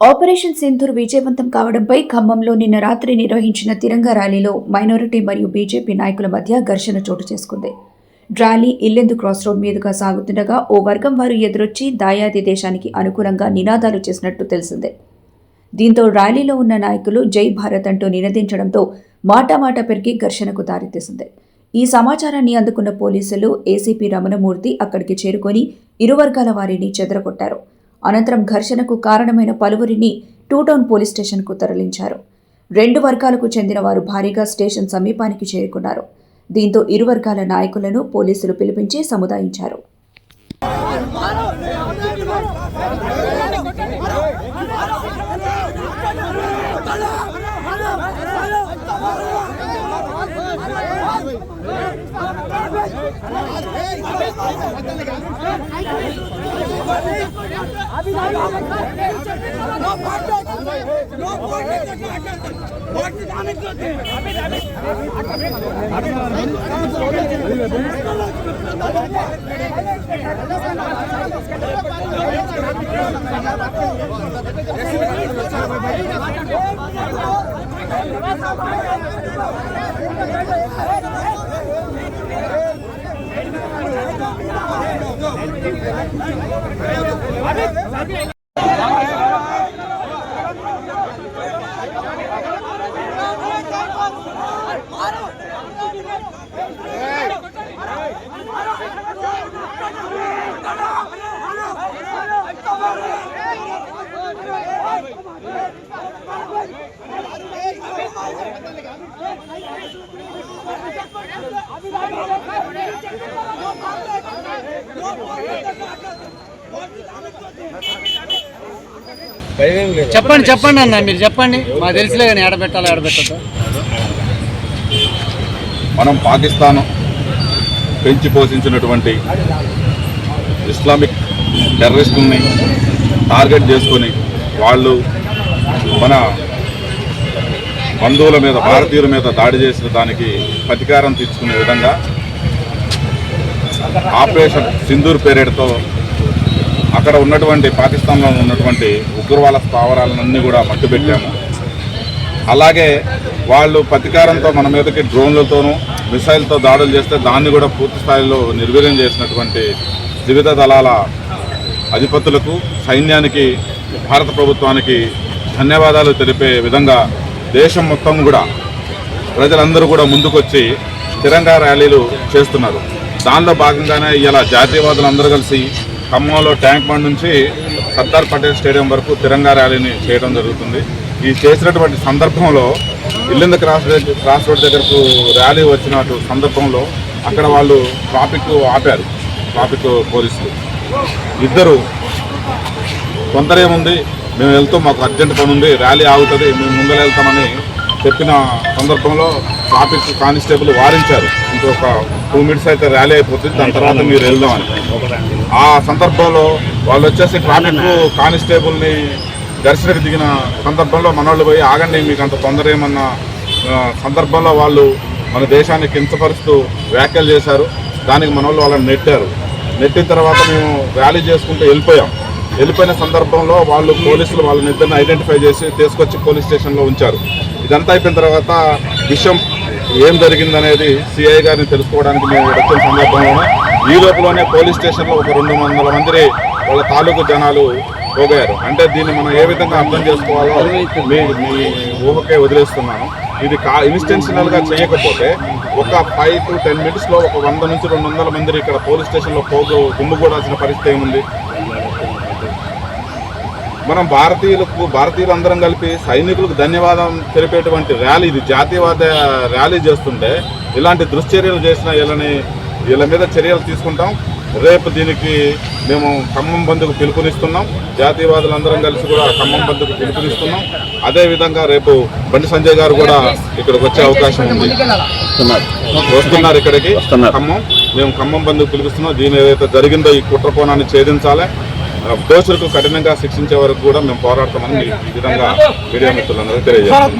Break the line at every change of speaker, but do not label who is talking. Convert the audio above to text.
Operation Sindoor విజయవంతం కావడంపై ఖమ్మంలో నిన్న రాత్రి నిర్వహించిన తిరంగా ర్యాలీలో మైనారిటీ మరియు బీజేపీ నాయకుల మధ్య ఘర్షణ చోటు చేసుకుంది. ర్యాలీ ఇల్లెందు క్రాస్ రోడ్ మీదుగా సాగుతుండగా ఓ వర్గం వారు ఎదురొచ్చి దాయాది దేశానికి అనుకూలంగా నినాదాలు చేసినట్టు తెలిసిందే. దీంతో ర్యాలీలో ఉన్న నాయకులు జై భారత్ అంటూ నినదించడంతో మాటామాట పెరిగి ఘర్షణకు దారితీసింది. ఈ సమాచారాన్ని అందుకున్న పోలీసులు ఏసీపీ రమణమూర్తి అక్కడికి చేరుకొని ఇరు వర్గాల వారిని చెదరగొట్టారు. అనంతరం ఘర్షణకు కారణమైన పలువురిని టూ టౌన్ పోలీస్ స్టేషన్కు తరలించారు. రెండు వర్గాలకు చెందిన వారు భారీగా స్టేషన్ సమీపానికి చేరుకున్నారు. దీంతో ఇరు వర్గాల నాయకులను పోలీసులు పిలిపించి సముదాయించారు.
చెప్పండి అన్న, మీరు చెప్పండి. మాకు తెలిసిలే కానీ ఆడబెట్టాలి ఆడబెట్టద్దు.
మనం పాకిస్తాన్ పెంచి పోషించినటువంటి ఇస్లామిక్ టెర్రరిస్టుల్ని టార్గెట్ చేసుకొని వాళ్ళు మన బంధువుల మీద, భారతీయుల మీద దాడి చేసిన దానికి ప్రతీకారం తీర్చుకునే విధంగా ఆపరేషన్ సింధూర్ పేరేడుతో అక్కడ ఉన్నటువంటి పాకిస్తాన్లో ఉన్నటువంటి ఉగ్రవాద స్థావరాలన్నీ కూడా మట్టుబెట్టాము. అలాగే వాళ్ళు ప్రతీకారంతో మన మీదకి డ్రోన్లతోనూ మిసైల్తో దాడులు చేస్తే దాన్ని కూడా పూర్తి స్థాయిలో నిర్వీర్యం చేసినటువంటి త్రివిధ దళాల అధిపతులకు, సైన్యానికి, భారత ప్రభుత్వానికి ధన్యవాదాలు తెలిపే విధంగా దేశం మొత్తం కూడా ప్రజలందరూ కూడా ముందుకొచ్చి తిరంగా ర్యాలీలు చేస్తున్నారు. దానిలో భాగంగానే ఇలా జాతీయవాదులు అందరూ కలిసి ఖమ్మంలో ట్యాంక్ బండ్ నుంచి సర్దార్ పటేల్ స్టేడియం వరకు తిరంగా ర్యాలీని చేయడం జరుగుతుంది. ఈ చేసినటువంటి సందర్భంలో ఇల్లెందు క్రాస్ రోడ్ దగ్గరకు ర్యాలీ వచ్చిన సందర్భంలో అక్కడ వాళ్ళు ట్రాఫిక్ ఆపారు. ట్రాఫిక్ పోలీసులు ఇద్దరు తొందర ఏముంది, మేము వెళ్తాం, మాకు అర్జెంట్ పని ఉంది, ర్యాలీ ఆగుతుంది, మేము ముందర వెళ్తామని చెప్పిన సందర్భంలో ట్రాఫిక్ కానిస్టేబుల్ వారించారు. ఇంకొక 2 minutes అయితే ర్యాలీ అయిపోతుంది, దాని తర్వాత మీరు వెళ్దామని. ఆ సందర్భంలో వాళ్ళు వచ్చేసి ట్రాఫిక్ కానిస్టేబుల్ని ఘర్షణకు దిగిన సందర్భంలో మనోళ్ళు పోయి ఆగండి, మీకు అంత తొందర ఏమన్న సందర్భంలో వాళ్ళు మన దేశాన్ని కించపరుస్తూ వ్యాఖ్యలు చేశారు. దానికి మనోళ్ళు వాళ్ళని నెట్టిన తర్వాత మేము ర్యాలీ చేసుకుంటూ వెళ్ళిపోయిన సందర్భంలో వాళ్ళు పోలీసులు వాళ్ళని ఇద్దరిని ఐడెంటిఫై చేసి తీసుకొచ్చి పోలీస్ స్టేషన్లో ఉంచారు. ఇదంతా అయిపోయిన తర్వాత విషయం ఏం జరిగిందనేది సిఐ గారిని తెలుసుకోవడానికి మేము వచ్చిన సందర్భంలోనే ఈ లోపలనే పోలీస్ స్టేషన్లో ఒక 200 మంది వాళ్ళ తాలూకు జనాలు పోగారు. అంటే దీన్ని మనం ఏ విధంగా అర్థం చేసుకోవాలో మీ ఊహకే వదిలేస్తున్నాను. ఇది ఇన్స్టెన్షనల్గా చేయకపోతే ఒక 5 to 10 minutesలో ఒక 100 నుంచి 200 మంది ఇక్కడ పోలీస్ స్టేషన్లో గుమ్ముకూడాల్సిన పరిస్థితి ఏముంది? మనం భారతీయులందరం కలిపి సైనికులకు ధన్యవాదం తెలిపేటువంటి ర్యాలీ, ఇది జాతీయవాద ర్యాలీ చేస్తుంటే ఇలాంటి దుశ్చర్యలు చేసిన వీళ్ళ మీద చర్యలు తీసుకుంటాం. రేపు దీనికి మేము ఖమ్మం బంద్కు పిలుపునిస్తున్నాం. జాతీయవాదులందరం కలిసి కూడా ఖమ్మం బంద్కు పిలుపునిస్తున్నాం. అదేవిధంగా రేపు బండి సంజయ్ గారు కూడా ఇక్కడికి వచ్చే అవకాశం ఉంది, వస్తున్నారు ఇక్కడికి ఖమ్మం. మేము ఖమ్మం బంద్కు పిలుపుస్తున్నాం. దీని ఏదైతే జరిగిందో ఈ కుట్ర కోణాన్ని ఛేదించాలి, దోషులకు కఠినంగా శిక్షించే వరకు కూడా మేము పోరాడతామని ఈ విధంగా మీడియా మిత్రులందరూ తెలియజేస్తాం.